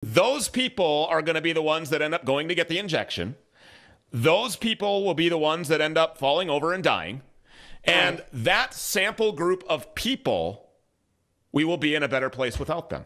Those people are going to be the ones that end up going to get the injection. Those people will be the ones that end up falling over and dying. And that sample group of people, we will be in a better place without them.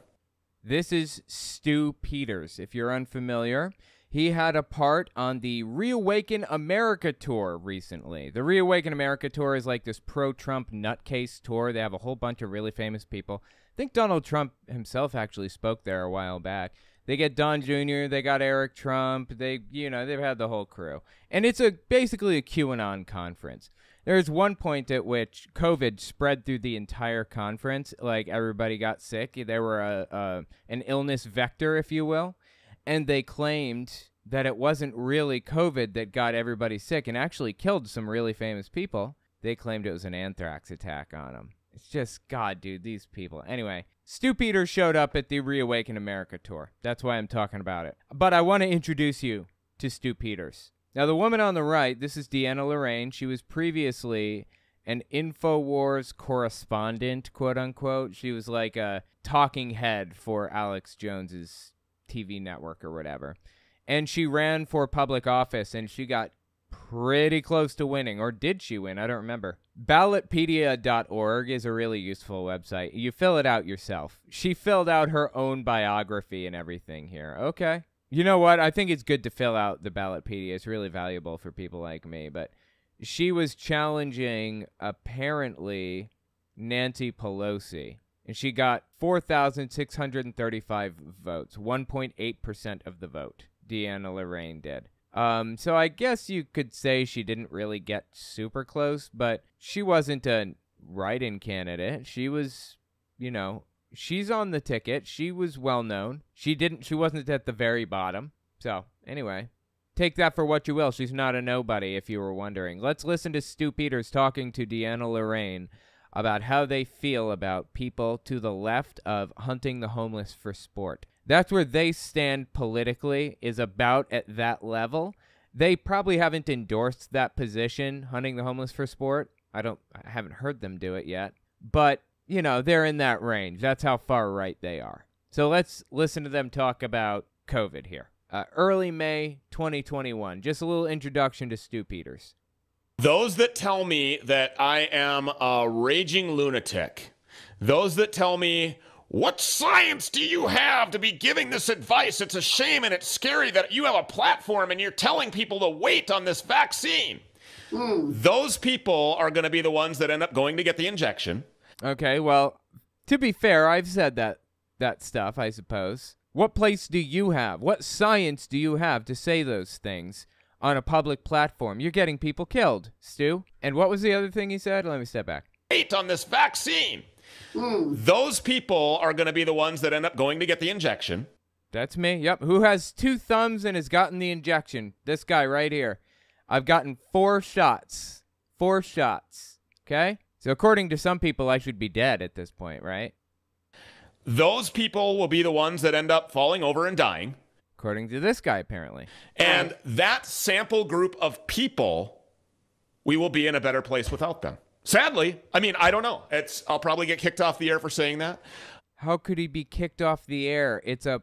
This is Stu Peters. If you're unfamiliar, he had a part on the Reawaken America tour recently. The Reawaken America tour is like this pro-Trump nutcase tour. They have a whole bunch of really famous people. I think Donald Trump himself actually spoke there a while back. They get Don Jr., they got Eric Trump, they've had the whole crew. And it's basically a QAnon conference. There's one point at which COVID spread through the entire conference, like everybody got sick. They were an illness vector, if you will, and they claimed that it wasn't really COVID that got everybody sick and actually killed some really famous people. They claimed it was an anthrax attack on them. It's just, God, dude, these people. Anyway, Stu Peters showed up at the Reawaken America tour. That's why I'm talking about it. But I want to introduce you to Stu Peters. Now, the woman on the right, this is Deanna Lorraine. She was previously an InfoWars correspondent, quote-unquote. She was like a talking head for Alex Jones's TV network or whatever. And she ran for public office, and she got pretty close to winning. Or did she win? I don't remember. Ballotpedia.org is a really useful website. You fill it out yourself. She filled out her own biography and everything here. Okay. You know what? I think it's good to fill out the Ballotpedia. It's really valuable for people like me. But she was challenging, apparently, Nancy Pelosi. And she got 4,635 votes, 1.8% of the vote. Deanna Lorraine did. So I guess you could say she didn't really get super close, but she wasn't a write-in candidate. She was, she's on the ticket. She was well-known. She wasn't at the very bottom. So, anyway, take that for what you will. She's not a nobody, if you were wondering. Let's listen to Stu Peters talking to Deanna Lorraine about how they feel about people to the left of hunting the homeless for sport. That's where they stand politically, is about at that level. They probably haven't endorsed that position, hunting the homeless for sport. I haven't heard them do it yet. But, they're in that range. That's how far right they are. So let's listen to them talk about COVID here. Early May 2021. Just a little introduction to Stu Peters. Those that tell me that I am a raging lunatic, those that tell me, what science do you have to be giving this advice? It's a shame and it's scary that you have a platform and you're telling people to wait on this vaccine. Those people are going to be the ones that end up going to get the injection. Okay, well, to be fair, I've said that stuff, I suppose. What place do you have? What science do you have to say those things on a public platform? You're getting people killed, Stu. And what was the other thing he said? Let me step back. Wait on this vaccine. Those people are going to be the ones that end up going to get the injection. That's me. Yep. Who has 2 thumbs and has gotten the injection? This guy right here. I've gotten 4 shots. 4 shots. Okay? So according to some people, I should be dead at this point, right? Those people will be the ones that end up falling over and dying. According to this guy, apparently. And that sample group of people, we will be in a better place without them. Sadly, I don't know. I'll probably get kicked off the air for saying that. How could he be kicked off the air? It's a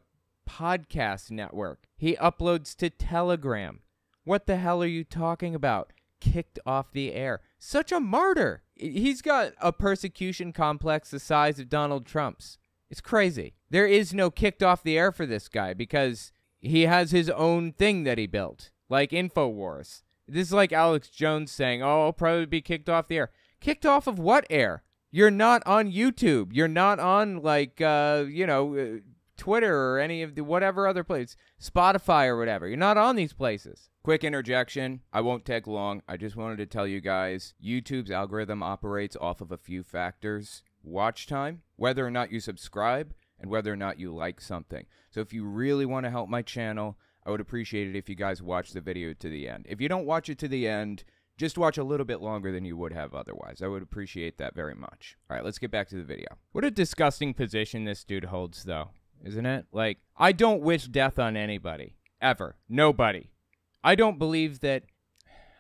podcast network. He uploads to Telegram. What the hell are you talking about? Kicked off the air. Such a martyr. He's got a persecution complex the size of Donald Trump's. It's crazy. There is no kicked off the air for this guy because he has his own thing that he built, like InfoWars. This is like Alex Jones saying, I'll probably be kicked off the air. Kicked off of what air? You're not on YouTube. You're not on, Twitter or any of the whatever other place, Spotify or whatever. You're not on these places. Quick interjection. I won't take long. I just wanted to tell you guys, YouTube's algorithm operates off of a few factors. Watch time, whether or not you subscribe, and whether or not you like something. So if you really want to help my channel, I would appreciate it if you guys watch the video to the end. If you don't watch it to the end, just watch a little bit longer than you would have otherwise. I would appreciate that very much. All right, let's get back to the video. What a disgusting position this dude holds, though, isn't it? Like, I don't wish death on anybody. Ever. Nobody. I don't believe that...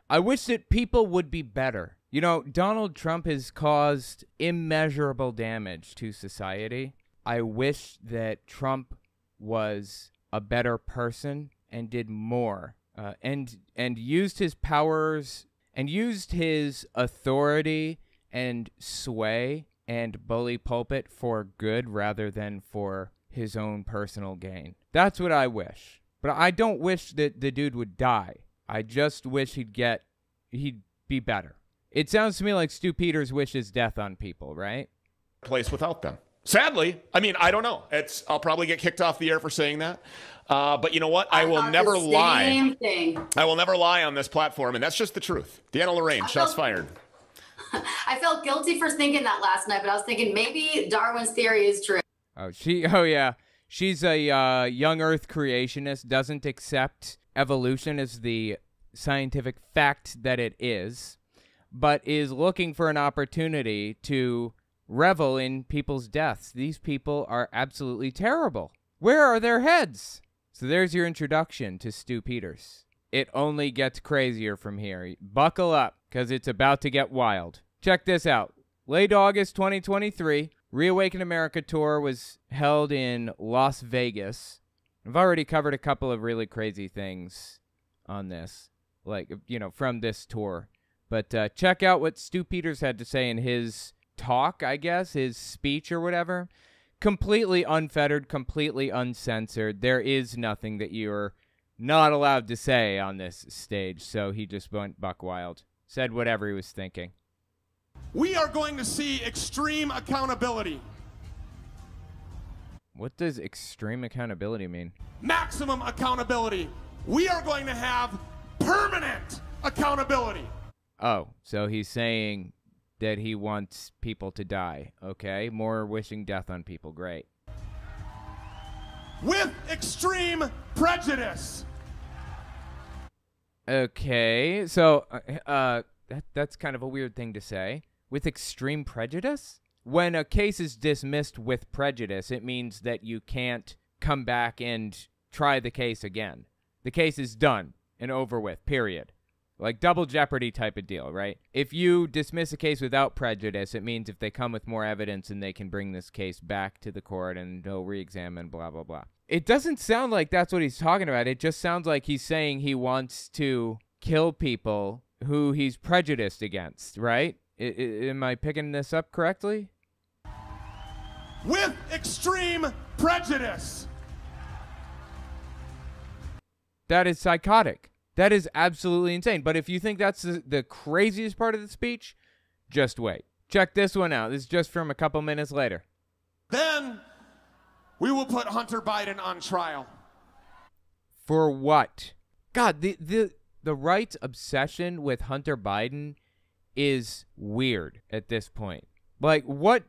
I wish that people would be better. Donald Trump has caused immeasurable damage to society. I wish that Trump was a better person and did more, and used his powers and used his authority and sway and bully pulpit for good rather than for his own personal gain. That's what I wish. But I don't wish that the dude would die. I just wish he'd be better. It sounds to me like Stu Peters wishes death on people, right? Place without them. Sadly, I mean, I don't know. I'll probably get kicked off the air for saying that. But you know what? I will never lie. Same thing. I will never lie on this platform, and that's just the truth. Deanna Lorraine, shots fired. I felt guilty for thinking that last night, but I was thinking maybe Darwin's theory is true. Oh yeah. She's a young Earth creationist, doesn't accept evolution as the scientific fact that it is, but is looking for an opportunity to revel in people's deaths. These people are absolutely terrible. Where are their heads? So there's your introduction to Stu Peters. It only gets crazier from here. Buckle up, because it's about to get wild. Check this out. Late August 2023, Reawaken America Tour was held in Las Vegas. I've already covered a couple of really crazy things on this, like, from this tour. But check out what Stu Peters had to say in his talk, I guess, his speech or whatever. Completely unfettered, completely uncensored. There is nothing that you're not allowed to say on this stage. So he just went buck wild. Said whatever he was thinking. We are going to see extreme accountability. What does extreme accountability mean? Maximum accountability. We are going to have permanent accountability. Oh, so he's saying that he wants people to die. Okay, more wishing death on people. Great. With extreme prejudice. Okay, so that's kind of a weird thing to say. With extreme prejudice? When a case is dismissed with prejudice, it means that you can't come back and try the case again. The case is done and over with, period. Like double jeopardy type of deal, right? If you dismiss a case without prejudice, it means if they come with more evidence and they can bring this case back to the court and they'll re-examine, blah, blah, blah. It doesn't sound like that's what he's talking about. It just sounds like he's saying he wants to kill people who he's prejudiced against, right? Am I picking this up correctly? With extreme prejudice. That is psychotic. That is absolutely insane. But if you think that's the craziest part of the speech, just wait. Check this one out. This is just from a couple minutes later. Then we will put Hunter Biden on trial. For what? God, the right's obsession with Hunter Biden is weird at this point. Like, what?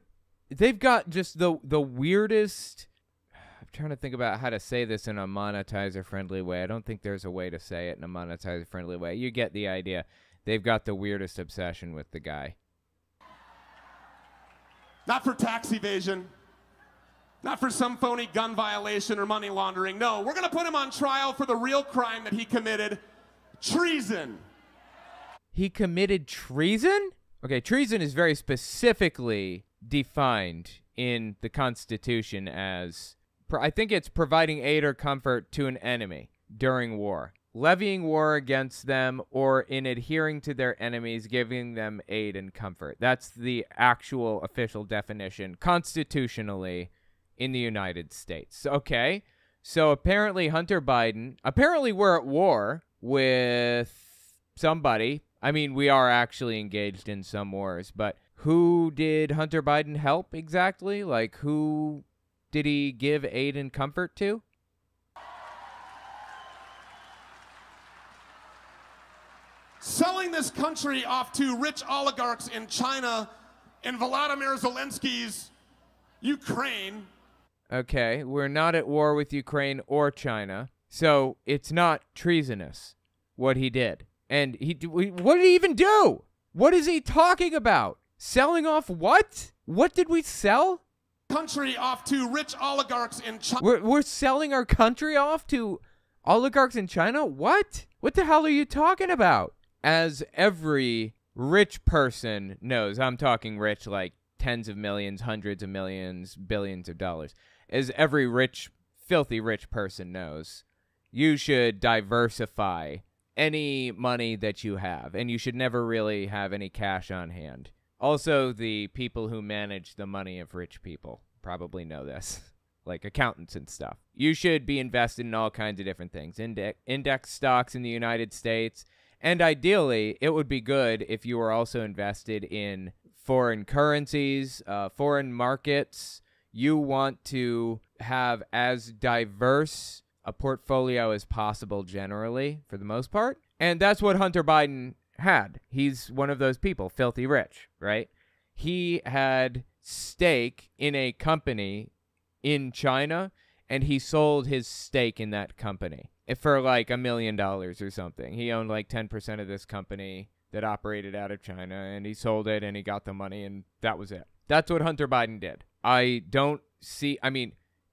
They've got just the weirdest... I'm trying to think about how to say this in a monetizer-friendly way. I don't think there's a way to say it in a monetizer-friendly way. You get the idea. They've got the weirdest obsession with the guy. Not for tax evasion. Not for some phony gun violation or money laundering. No, we're going to put him on trial for the real crime that he committed. Treason. He committed treason? Okay, treason is very specifically defined in the Constitution as... I think it's providing aid or comfort to an enemy during war, levying war against them, or in adhering to their enemies, giving them aid and comfort. That's the actual official definition constitutionally in the United States. Okay, so apparently Hunter Biden, apparently we're at war with somebody. I mean, we are actually engaged in some wars, but who did Hunter Biden help exactly? Like, who... did he give aid and comfort to? Selling this country off to rich oligarchs in China and Volodymyr Zelensky's Ukraine. Okay, we're not at war with Ukraine or China, so it's not treasonous what he did. And what did he even do? What is he talking about? Selling off what? What did we sell? Country off to rich oligarchs in China. We're selling our country off to oligarchs in China? What? What the hell are you talking about? As every rich person knows, I'm talking rich like tens of millions, hundreds of millions, billions of dollars. As every rich filthy rich person knows, you should diversify any money that you have, and you should never really have any cash on hand. Also, the people who manage the money of rich people probably know this, like accountants and stuff. You should be invested in all kinds of different things, index stocks in the United States, and ideally, it would be good if you were also invested in foreign currencies, foreign markets. You want to have as diverse a portfolio as possible generally, for the most part. And that's what Hunter Biden had. He's one of those people, filthy rich, right? He had stake in a company in China, and he sold his stake in that company for like $1 million or something. He owned like 10% of this company that operated out of China, and he sold it, and he got the money, and that was it. That's what Hunter Biden did.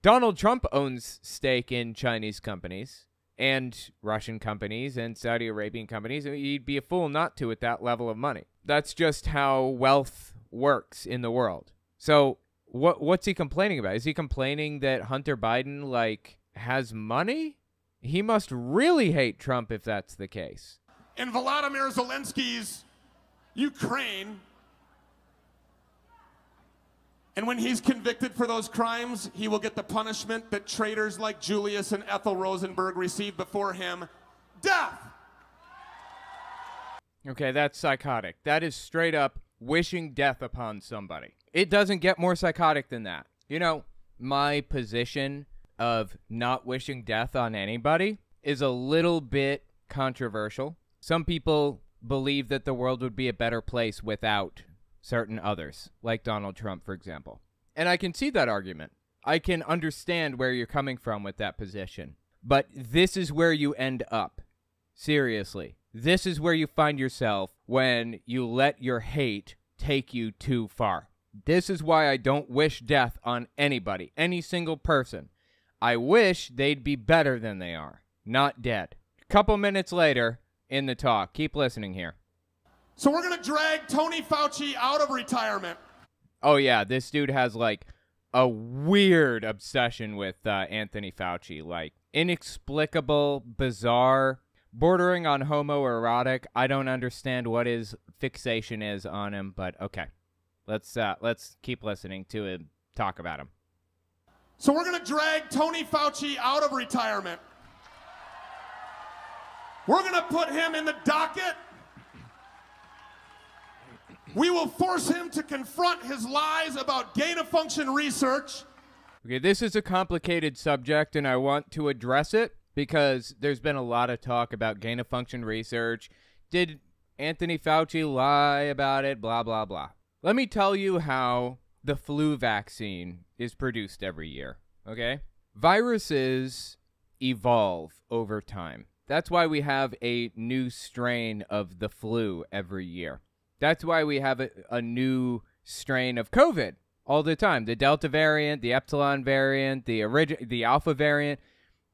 Donald Trump owns stake in Chinese companies and Russian companies and Saudi Arabian companies. He'd be a fool not to at that level of money. That's just how wealth works in the world. So what's he complaining about? Is he complaining that Hunter Biden, has money? He must really hate Trump if that's the case. In Volodymyr Zelensky's Ukraine, and when he's convicted for those crimes, he will get the punishment that traitors like Julius and Ethel Rosenberg received before him: death. Okay, that's psychotic. That is straight up wishing death upon somebody. It doesn't get more psychotic than that. You know, my position of not wishing death on anybody is a little bit controversial. Some people believe that the world would be a better place without certain others, like Donald Trump, for example. And I can see that argument. I can understand where you're coming from with that position. But this is where you end up. Seriously. This is where you find yourself when you let your hate take you too far. This is why I don't wish death on anybody, any single person. I wish they'd be better than they are, not dead. A couple minutes later in the talk. Keep listening here. So we're going to drag Tony Fauci out of retirement. Oh, yeah, this dude has, a weird obsession with Anthony Fauci. Inexplicable, bizarre, bordering on homoerotic. I don't understand what his fixation is on him, but okay. Let's keep listening to him talk about him. So we're going to drag Tony Fauci out of retirement. We're going to put him in the docket. We will force him to confront his lies about gain-of-function research. Okay, this is a complicated subject, and I want to address it because there's been a lot of talk about gain-of-function research. Did Anthony Fauci lie about it? Blah, blah, blah. Let me tell you how the flu vaccine is produced every year, okay? Viruses evolve over time. That's why we have a new strain of the flu every year. That's why we have a new strain of COVID all the time. The Delta variant, the Epsilon variant, the Alpha variant,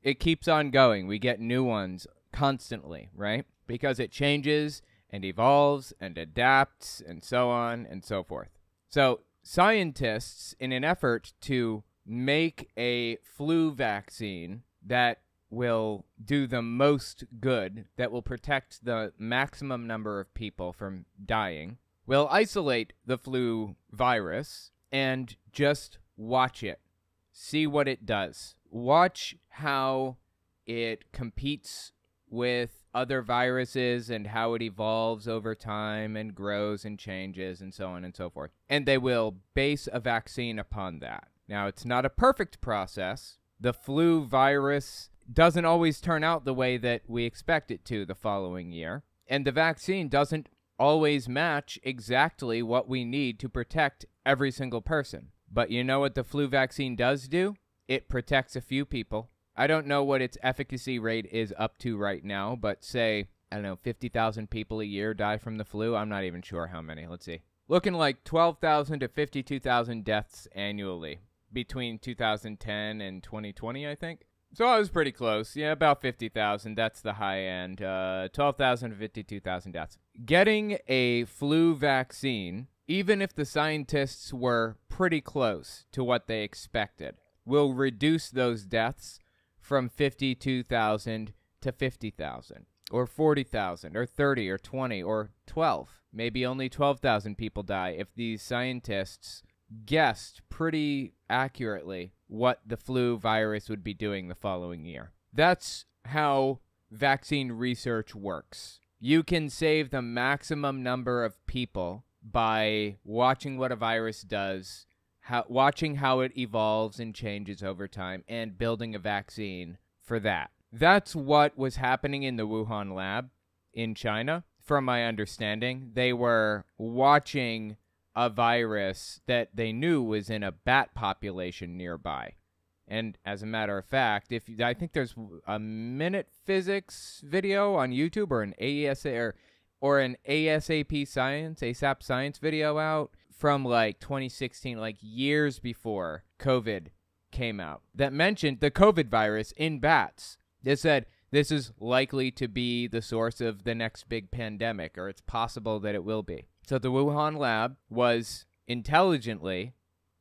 it keeps on going. We get new ones constantly, right? Because it changes and evolves and adapts and so on and so forth. So scientists, in an effort to make a flu vaccine that will do the most good, that will protect the maximum number of people from dying, will isolate the flu virus and just watch it. See what it does. Watch how it competes with other viruses and how it evolves over time and grows and changes and so on and so forth. And they will base a vaccine upon that. Now, it's not a perfect process. The flu virus doesn't always turn out the way that we expect it to the following year. And the vaccine doesn't always match exactly what we need to protect every single person. But you know what the flu vaccine does do? It protects a few people. I don't know what its efficacy rate is up to right now, but say, 50,000 people a year die from the flu. I'm not even sure how many. Let's see. Looking like 12,000 to 52,000 deaths annually between 2010 and 2020, I think. So I was pretty close. Yeah, about 50,000. That's the high end. 12,000 to 52,000 deaths. Getting a flu vaccine, even if the scientists were pretty close to what they expected, will reduce those deaths from 52,000 to 50,000, or 40,000, or 30, or 20, or 12. Maybe only 12,000 people die if these scientists guessed pretty accurately what the flu virus would be doing the following year. That's how vaccine research works. You can save the maximum number of people by watching what a virus does, watching how it evolves and changes over time, and building a vaccine for that. That's what was happening in the Wuhan lab in China. From my understanding, they were watching a virus that they knew was in a bat population nearby. And as a matter of fact, I think there's a Minute Physics video on YouTube, or an ASAP Science video out from like 2016, like years before COVID came out, that mentioned the COVID virus in bats. They said this is likely to be the source of the next big pandemic, or it's possible that it will be. So the Wuhan lab was intelligently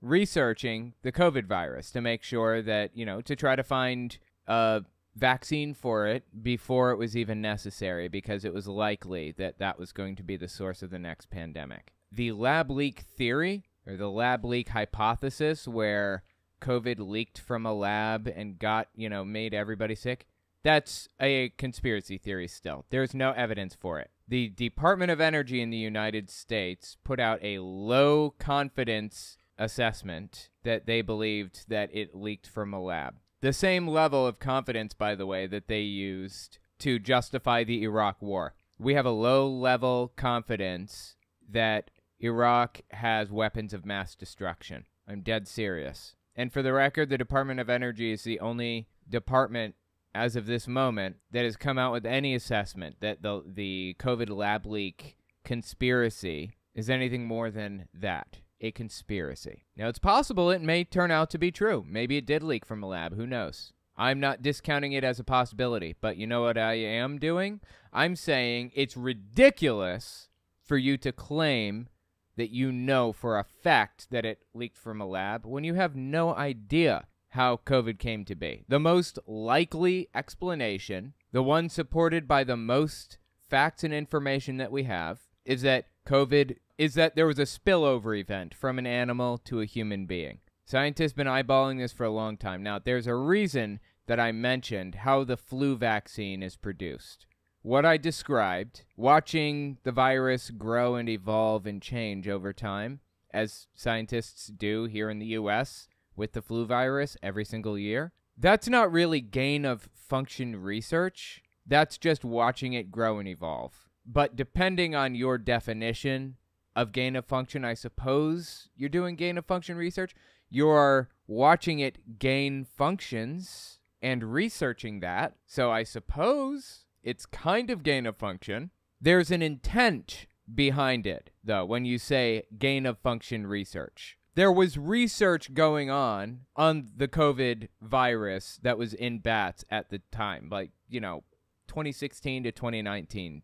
researching the COVID virus to make sure that, to try to find a vaccine for it before it was even necessary, because it was likely that that was going to be the source of the next pandemic. The lab leak theory, or the lab leak hypothesis, where COVID leaked from a lab and got, made everybody sick, that's a conspiracy theory still. There's no evidence for it. The Department of Energy in the United States put out a low confidence assessment that they believed that it leaked from a lab. The same level of confidence, by the way, that they used to justify the Iraq War. We have a low-level confidence that Iraq has weapons of mass destruction. I'm dead serious. And for the record, the Department of Energy is the only department as of this moment that has come out with any assessment that the COVID lab leak conspiracy is anything more than that. A conspiracy. Now, it's possible it may turn out to be true. Maybe it did leak from a lab. Who knows? I'm not discounting it as a possibility, but you know what I am doing? I'm saying it's ridiculous for you to claim that you know for a fact that it leaked from a lab when you have no idea how COVID came to be. The most likely explanation, the one supported by the most facts and information that we have, is that there was a spillover event from an animal to a human being. Scientists have been eyeballing this for a long time. Now, there's a reason that I mentioned how the flu vaccine is produced. What I described, watching the virus grow and evolve and change over time, as scientists do here in the U.S. with the flu virus every single year, that's not really gain-of-function research. That's just watching it grow and evolve. But depending on your definition of gain-of-function, I suppose you're doing gain-of-function research. You're watching it gain functions and researching that. So I suppose it's kind of gain-of-function. There's an intent behind it, though, when you say gain-of-function research. There was research going on the COVID virus that was in bats at the time, 2016 to 2019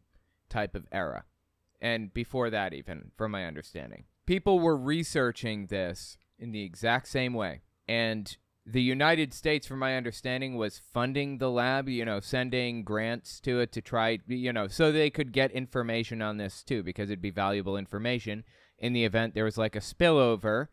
type of era. And before that even, from my understanding. People were researching this in the exact same way. And the United States, from my understanding, was funding the lab, sending grants to it to try, so they could get information on this too, because it'd be valuable information in the event there was like a spillover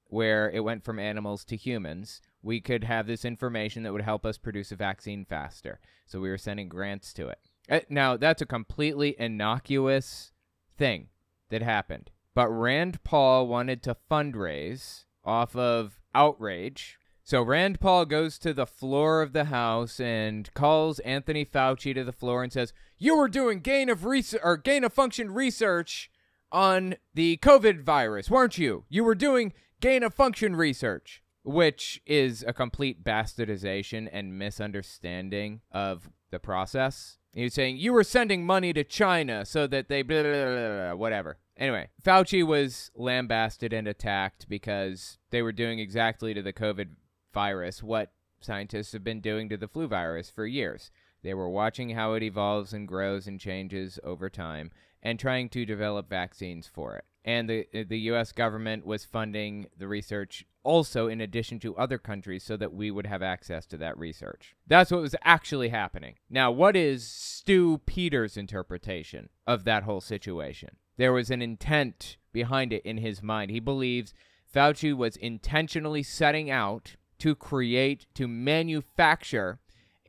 where it went from animals to humans. We could have this information that would help us produce a vaccine faster. So we were sending grants to it. Now, that's a completely innocuous thing that happened. But Rand Paul wanted to fundraise off of outrage. So Rand Paul goes to the floor of the House and calls Anthony Fauci to the floor and says, "You were doing gain-of-function research on the COVID virus, weren't you? You were doing gain-of-function research," which is a complete bastardization and misunderstanding of the process. He was saying, you were sending money to China so that they blah, blah, blah, blah, whatever. Anyway, Fauci was lambasted and attacked because they were doing exactly to the COVID virus what scientists have been doing to the flu virus for years. They were watching how it evolves and grows and changes over time and trying to develop vaccines for it. And the U.S. government was funding the research also in addition to other countries so that we would have access to that research. That's what was actually happening. Now, what is Stu Peters' interpretation of that whole situation? There was an intent behind it in his mind. He believes Fauci was intentionally setting out to manufacture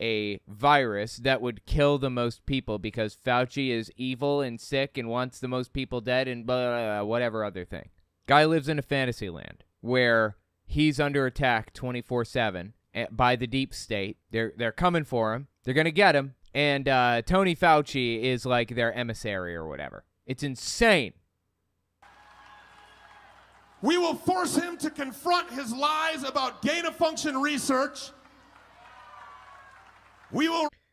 a virus that would kill the most people because Fauci is evil and sick and wants the most people dead and blah, blah, blah, whatever other thing. Guy lives in a fantasy land where he's under attack 24/7 by the deep state. They're coming for him. They're going to get him. And Tony Fauci is like their emissary or whatever. It's insane. We will force him to confront his lies about gain-of-function research.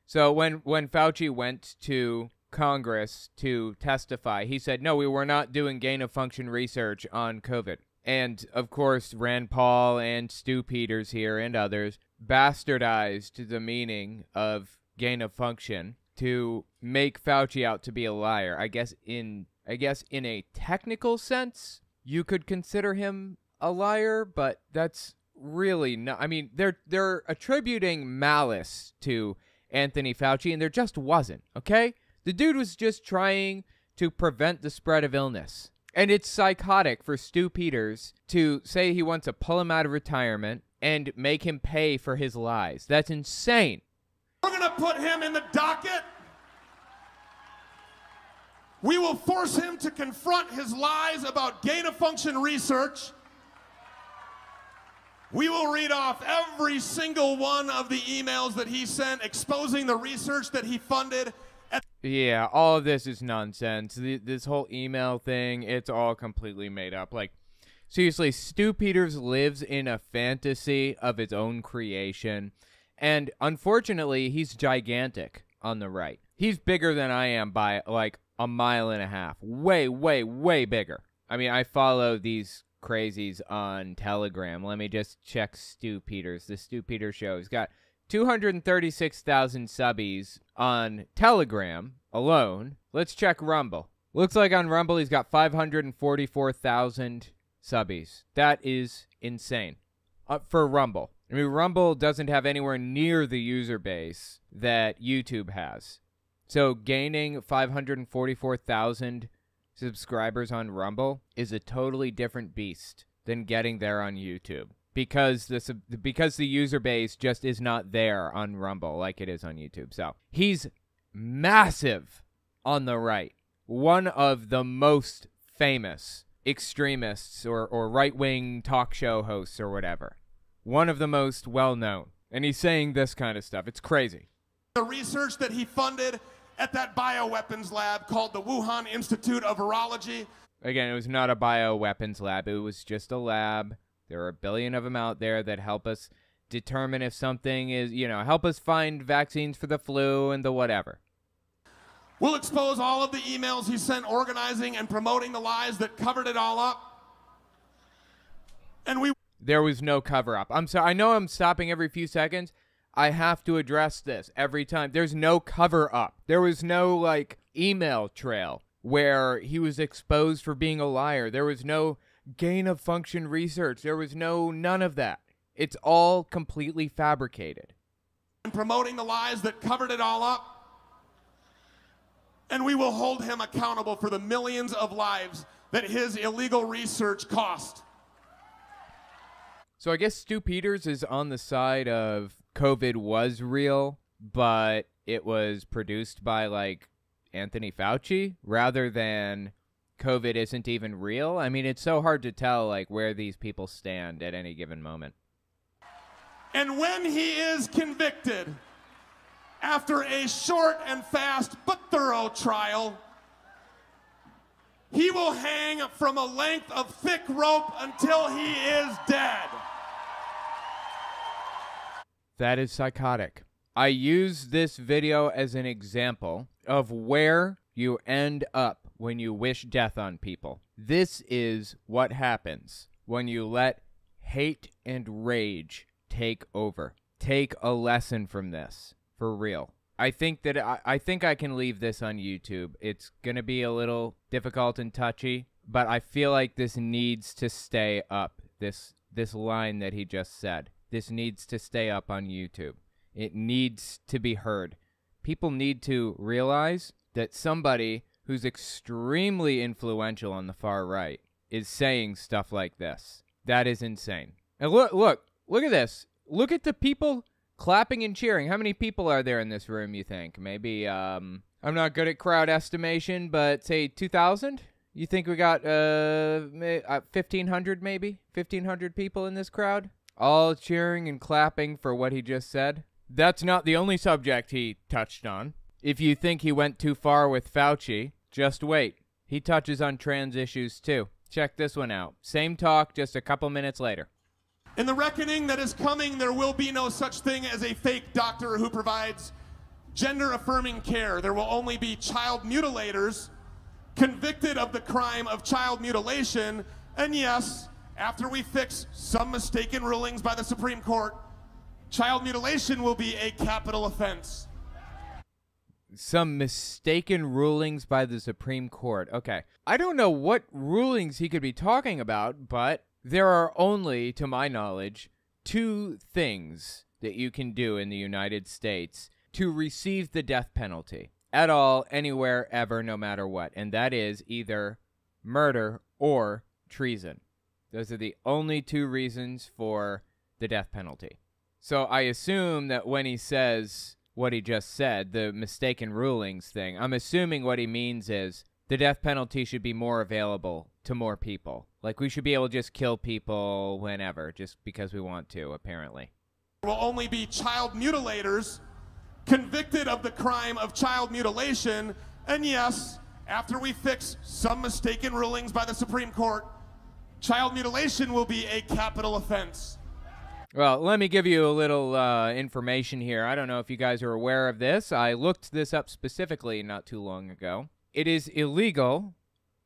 So when Fauci went to Congress to testify, he said, no, we were not doing gain-of-function research on COVID. And, of course, Rand Paul and Stu Peters here and others bastardized the meaning of gain-of-function to make Fauci out to be a liar. I guess in a technical sense, you could consider him a liar, but that's really not. I mean, they're attributing malice to Anthony Fauci, and there just wasn't, okay? The dude was just trying to prevent the spread of illness. And it's psychotic for Stu Peters to say he wants to pull him out of retirement and make him pay for his lies. That's insane. We're going to put him in the docket. We will force him to confront his lies about gain-of-function research. We will read off every single one of the emails that he sent exposing the research that he funded. Yeah, all of this is nonsense. This whole email thing, it's all completely made up. Like, seriously, Stu Peters lives in a fantasy of his own creation. And unfortunately, he's gigantic on the right. He's bigger than I am by like a mile and a half. Way, way, way bigger. I mean, I follow these crazies on Telegram. Let me just check Stu Peters. The Stu Peters Show. He's got 236,000 subbies on Telegram alone. Let's check Rumble. Looks like on Rumble he's got 544,000 subbies. That is insane. For Rumble. I mean, Rumble doesn't have anywhere near the user base that YouTube has. So gaining 544,000 subscribers on Rumble is a totally different beast than getting there on YouTube. Because the user base just is not there on Rumble like it is on YouTube. So he's massive on the right. One of the most famous extremists or right-wing talk show hosts or whatever. One of the most well-known. And he's saying this kind of stuff. It's crazy. The research that he funded at that bioweapons lab called the Wuhan Institute of Virology. Again, it was not a bioweapons lab. It was just a lab. There are a billion of them out there that help us determine if something is, help us find vaccines for the flu and the whatever. We'll expose all of the emails he sent organizing and promoting the lies that covered it all up. And there was no cover-up. I'm sorry. I know I'm stopping every few seconds. I have to address this every time. There's no cover-up. There was no, email trail where he was exposed for being a liar. There was no gain-of-function research. There was none of that. It's all completely fabricated. And promoting the lies that covered it all up. And we will hold him accountable for the millions of lives that his illegal research cost. So I guess Stu Peters is on the side of COVID was real, but it was produced by, Anthony Fauci, rather than COVID isn't even real. I mean, it's so hard to tell, where these people stand at any given moment. And when he is convicted, after a short and fast but thorough trial, he will hang from a length of thick rope until he is dead. That is psychotic. I use this video as an example of where you end up when you wish death on people. This is what happens when you let hate and rage take over. Take a lesson from this, for real. I think I can leave this on YouTube. It's going to be a little difficult and touchy, but I feel like this needs to stay up. This this line that he just said. This needs to stay up on YouTube. It needs to be heard. People need to realize that somebody who's extremely influential on the far right is saying stuff like this. That is insane. And look at this. Look at the people clapping and cheering. How many people are there in this room, you think? Maybe, I'm not good at crowd estimation, but say 2,000? You think we got 1,500 maybe? 1,500 people in this crowd? All cheering and clapping for what he just said? That's not the only subject he touched on. If you think he went too far with Fauci, just wait. He touches on trans issues too. Check this one out. Same talk, just a couple minutes later. In the reckoning that is coming, there will be no such thing as a fake doctor who provides gender-affirming care. There will only be child mutilators convicted of the crime of child mutilation. And yes, after we fix some mistaken rulings by the Supreme Court, child mutilation will be a capital offense. Some mistaken rulings by the Supreme Court. Okay. I don't know what rulings he could be talking about, but there are only, to my knowledge, 2 things that you can do in the United States to receive the death penalty at all, anywhere, ever, no matter what. And that is either murder or treason. Those are the only 2 reasons for the death penalty. So I assume that when he says what he just said, the mistaken rulings thing, I'm assuming what he means is the death penalty should be more available to more people. Like, we should be able to just kill people whenever, just because we want to, apparently. There will only be child mutilators convicted of the crime of child mutilation. And yes, after we fix some mistaken rulings by the Supreme Court, child mutilation will be a capital offense. Well, let me give you a little information here. I don't know if you guys are aware of this. I looked this up specifically not too long ago. It is illegal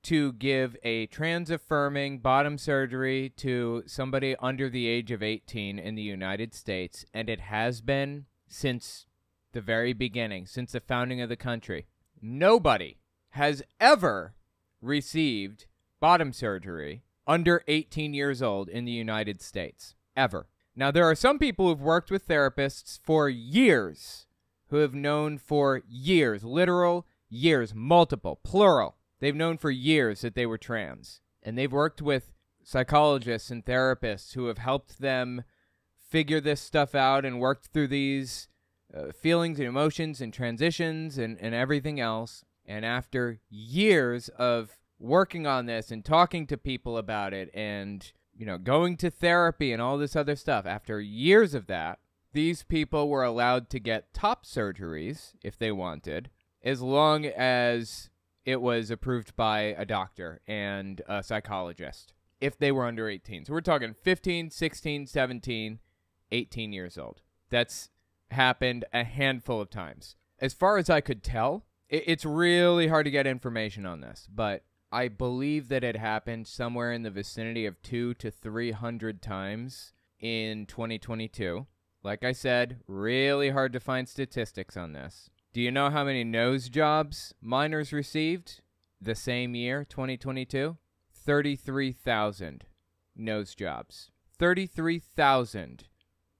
to give a trans-affirming bottom surgery to somebody under the age of 18 in the United States, and it has been since the very beginning, since the founding of the country. Nobody has ever received bottom surgery under 18 years old in the United States. Ever. Now, there are some people who've worked with therapists for years, who have known for years, literal years, multiple, plural. They've known for years that they were trans. And they've worked with psychologists and therapists who have helped them figure this stuff out and worked through these feelings and emotions and transitions and everything else. And after years of working on this and talking to people about it and, you know, going to therapy and all this other stuff, after years of that, these people were allowed to get top surgeries if they wanted, as long as it was approved by a doctor and a psychologist, if they were under 18. So we're talking 15, 16, 17, 18 years old. That's happened a handful of times. As far as I could tell, it's really hard to get information on this, but I believe that it happened somewhere in the vicinity of 200 to 300 times in 2022. Like I said, really hard to find statistics on this. Do you know how many nose jobs minors received the same year, 2022? 33,000 nose jobs. 33,000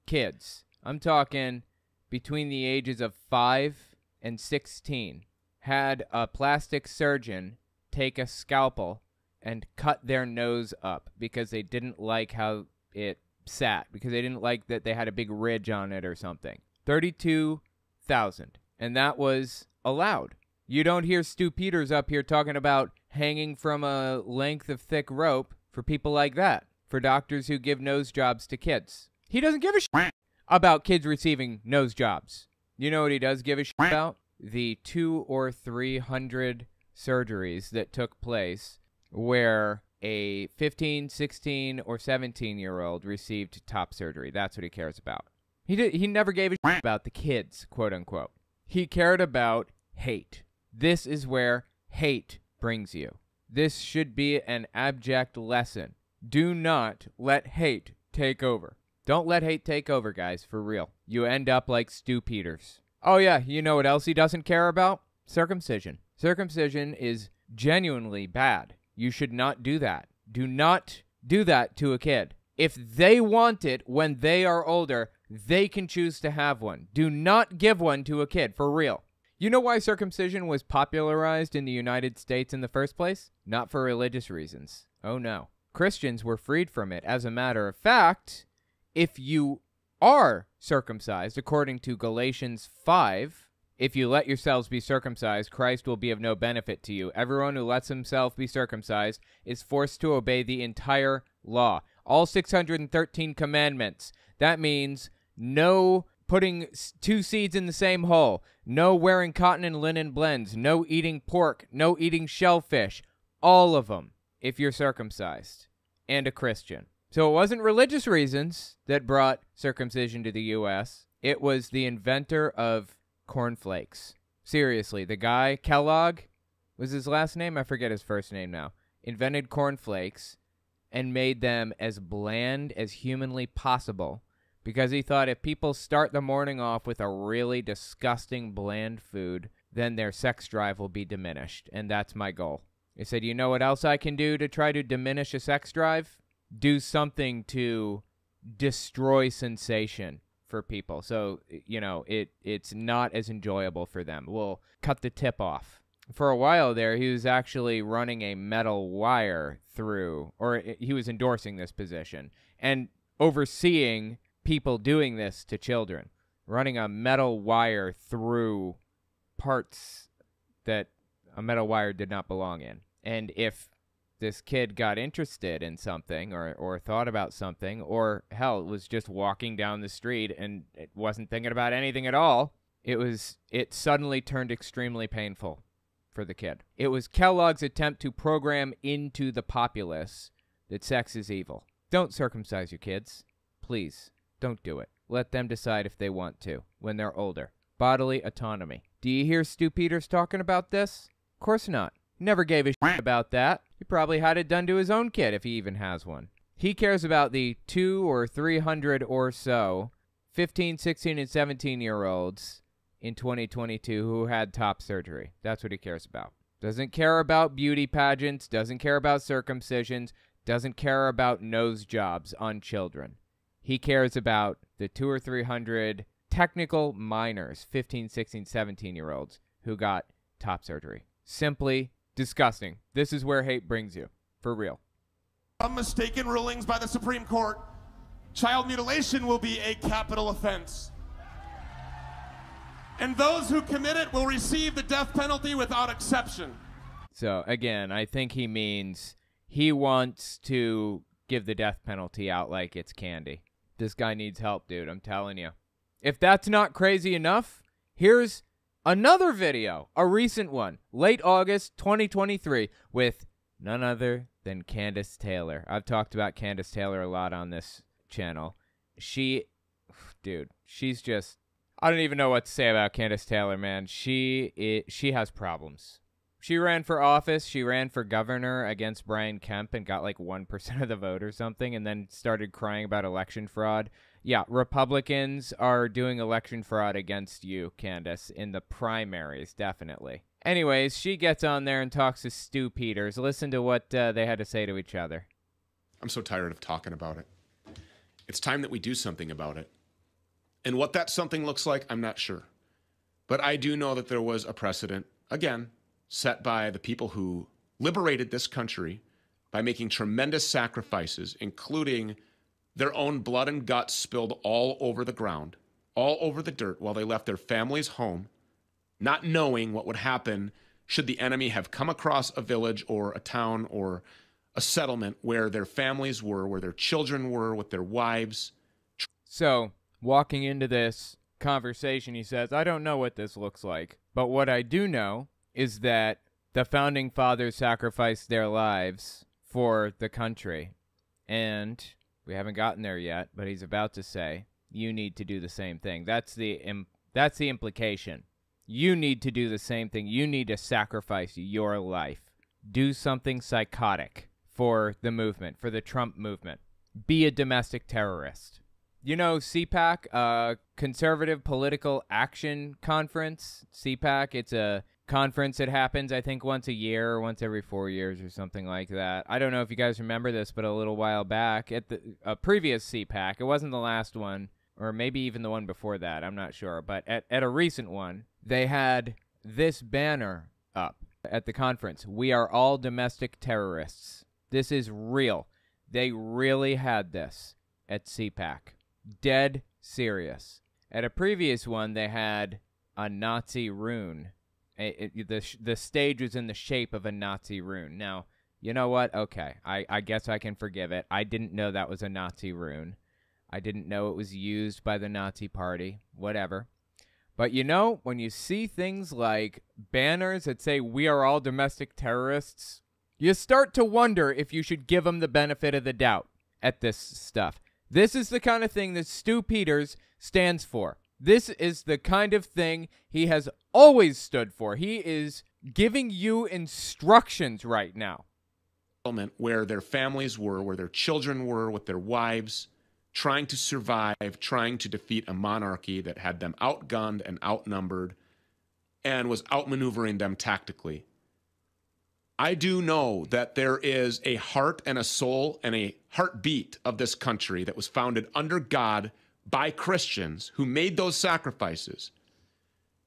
kids. I'm talking between the ages of 5 and 16 had a plastic surgeon take a scalpel and cut their nose up because they didn't like how it sat, because they didn't like that they had a big ridge on it or something. 32,000. And that was allowed. You don't hear Stu Peters up here talking about hanging from a length of thick rope for people like that, for doctors who give nose jobs to kids. He doesn't give a shit about kids receiving nose jobs. You know what he does give a shit about? The 200 or 300 surgeries that took place where a 15, 16, or 17-year-old received top surgery. That's what he cares about. He never gave a shit about the kids, quote unquote. He cared about hate. This is where hate brings you. This should be an abject lesson. Do not let hate take over. Don't let hate take over, guys, for real. You end up like Stu Peters. Oh yeah, you know what else he doesn't care about? Circumcision. Circumcision is genuinely bad. You should not do that. Do not do that to a kid. If they want it when they are older, they can choose to have one. Do not give one to a kid, for real. You know why circumcision was popularized in the United States in the first place? Not for religious reasons. Oh no. Christians were freed from it. As a matter of fact, if you are circumcised, according to Galatians 5, if you let yourselves be circumcised, Christ will be of no benefit to you. Everyone who lets himself be circumcised is forced to obey the entire law. All 613 commandments. That means no putting 2 seeds in the same hole, no wearing cotton and linen blends, no eating pork, no eating shellfish. All of them, if you're circumcised and a Christian. So it wasn't religious reasons that brought circumcision to the U.S. It was the inventor of cornflakes. Seriously, the guy, Kellogg, was his last name? I forget his first name now. Invented cornflakes and made them as bland as humanly possible because he thought if people start the morning off with a really disgusting bland food, then their sex drive will be diminished, and that's my goal. He said, you know what else I can do to try to diminish a sex drive? Do something to destroy sensation for people. So, you know, it's not as enjoyable for them. We'll cut the tip off. For a while there, he was actually running a metal wire through, or he was endorsing this position and overseeing people doing this to children, running a metal wire through parts that a metal wire did not belong in. And if this kid got interested in something or thought about something, or hell, was just walking down the street and it wasn't thinking about anything at all, it suddenly turned extremely painful for the kid. It was Kellogg's attempt to program into the populace that sex is evil. Don't circumcise your kids. Please, don't do it. Let them decide if they want to when they're older. Bodily autonomy. Do you hear Stu Peters talking about this? Of course not. He never gave a shit about that. He probably had it done to his own kid if he even has one. He cares about the 200 or 300 or so 15, 16, and 17-year-olds in 2022 who had top surgery. That's what he cares about. Doesn't care about beauty pageants, doesn't care about circumcisions, doesn't care about nose jobs on children. He cares about the 200 or 300 technical minors, 15, 16, 17-year-olds who got top surgery. Simply disgusting. This is where hate brings you. For real. Some mistaken rulings by the Supreme Court, child mutilation will be a capital offense. And those who commit it will receive the death penalty without exception. So, again, I think he means he wants to give the death penalty out like it's candy. This guy needs help, dude. I'm telling you. If that's not crazy enough, here's another video, a recent one, late August 2023, with none other than Candace Taylor. I've talked about Candace Taylor a lot on this channel. She's just, I don't even know what to say about Candace Taylor, man. She has problems. She ran for office. She ran for governor against Brian Kemp and got like 1% of the vote or something, and then started crying about election fraud. Yeah, Republicans are doing election fraud against you, Candace, in the primaries, definitely. Anyways, she gets on there and talks to Stu Peters. Listen to what they had to say to each other. I'm so tired of talking about it. It's time that we do something about it. And what that something looks like, I'm not sure. But I do know that there was a precedent, again, set by the people who liberated this country by making tremendous sacrifices, including their own blood and guts spilled all over the ground, all over the dirt, while they left their families home, not knowing what would happen should the enemy have come across a village or a town or a settlement where their families were, where their children were, with their wives. So, walking into this conversation, he says, I don't know what this looks like, but what I do know is that the founding fathers sacrificed their lives for the country. And we haven't gotten there yet, but he's about to say, you need to do the same thing. That's the implication. You need to do the same thing. You need to sacrifice your life. Do something psychotic for the movement, for the Trump movement. Be a domestic terrorist. You know, CPAC, Conservative Political Action Conference, CPAC, it's a conference that happens, I think, once a year or once every 4 years or something like that. I don't know if you guys remember this, but a little while back at a previous CPAC, it wasn't the last one, or maybe even the one before that, I'm not sure, but at a recent one, they had this banner up at the conference. We are all domestic terrorists. This is real. They really had this at CPAC. Dead serious. At a previous one, they had a Nazi rune. The stage was in the shape of a Nazi rune. Now, you know what? Okay, I guess I can forgive it. I didn't know that was a Nazi rune. I didn't know it was used by the Nazi party. Whatever. But you know, when you see things like banners that say, we are all domestic terrorists, you start to wonder if you should give them the benefit of the doubt at this stuff. This is the kind of thing that Stu Peters stands for. This is the kind of thing he has always stood for. He is giving you instructions right now. Where their families were, where their children were, with their wives, trying to survive, trying to defeat a monarchy that had them outgunned and outnumbered and was outmaneuvering them tactically. I do know that there is a heart and a soul and a heartbeat of this country that was founded under God by Christians who made those sacrifices.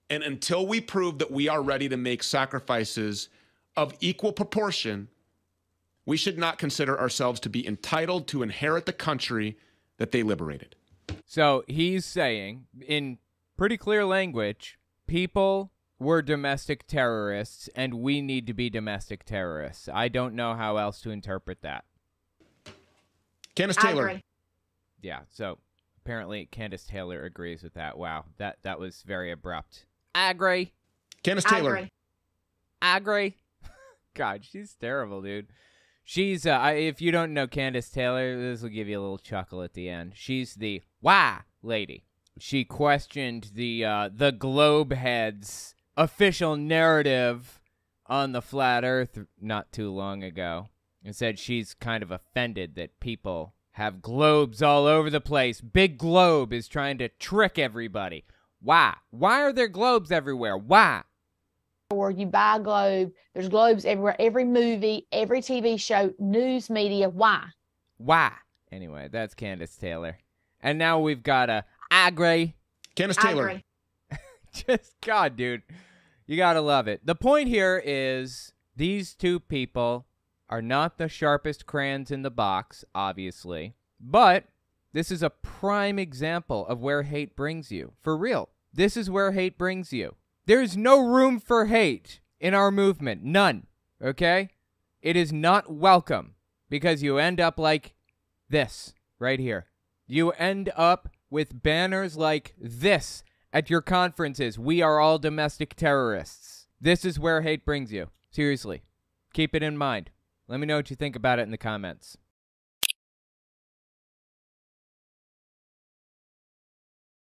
And until we prove that we are ready to make sacrifices of equal proportion, we should not consider ourselves to be entitled to inherit the country that they liberated. So he's saying, in pretty clear language, people were domestic terrorists, and we need to be domestic terrorists. I don't know how else to interpret that. Candace I Taylor. agree. Yeah, so apparently Candace Taylor agrees with that. Wow, that was very abrupt. I agree. Candace I Taylor. agree. I agree. God, she's terrible, dude. She's, if you don't know Candace Taylor, this will give you a little chuckle at the end. She's the why lady. She questioned the globe heads' official narrative on the flat earth not too long ago and said she's kind of offended that people have globes all over the place. Big Globe is trying to trick everybody. Why? Why are there globes everywhere? Why? Or you buy a globe, there's globes everywhere, every movie, every TV show, news media. Why? Why? Anyway, that's Candace Taylor. And now we've got a I agree. Candace I Taylor. agree. Just, God, dude. You gotta love it. The point here is these two people are not the sharpest crayons in the box, obviously. But this is a prime example of where hate brings you. For real. This is where hate brings you. There's no room for hate in our movement. None. Okay? It is not welcome because you end up like this right here. You end up with banners like this at your conferences. We are all domestic terrorists. This is where hate brings you. Seriously. Keep it in mind. Let me know what you think about it in the comments.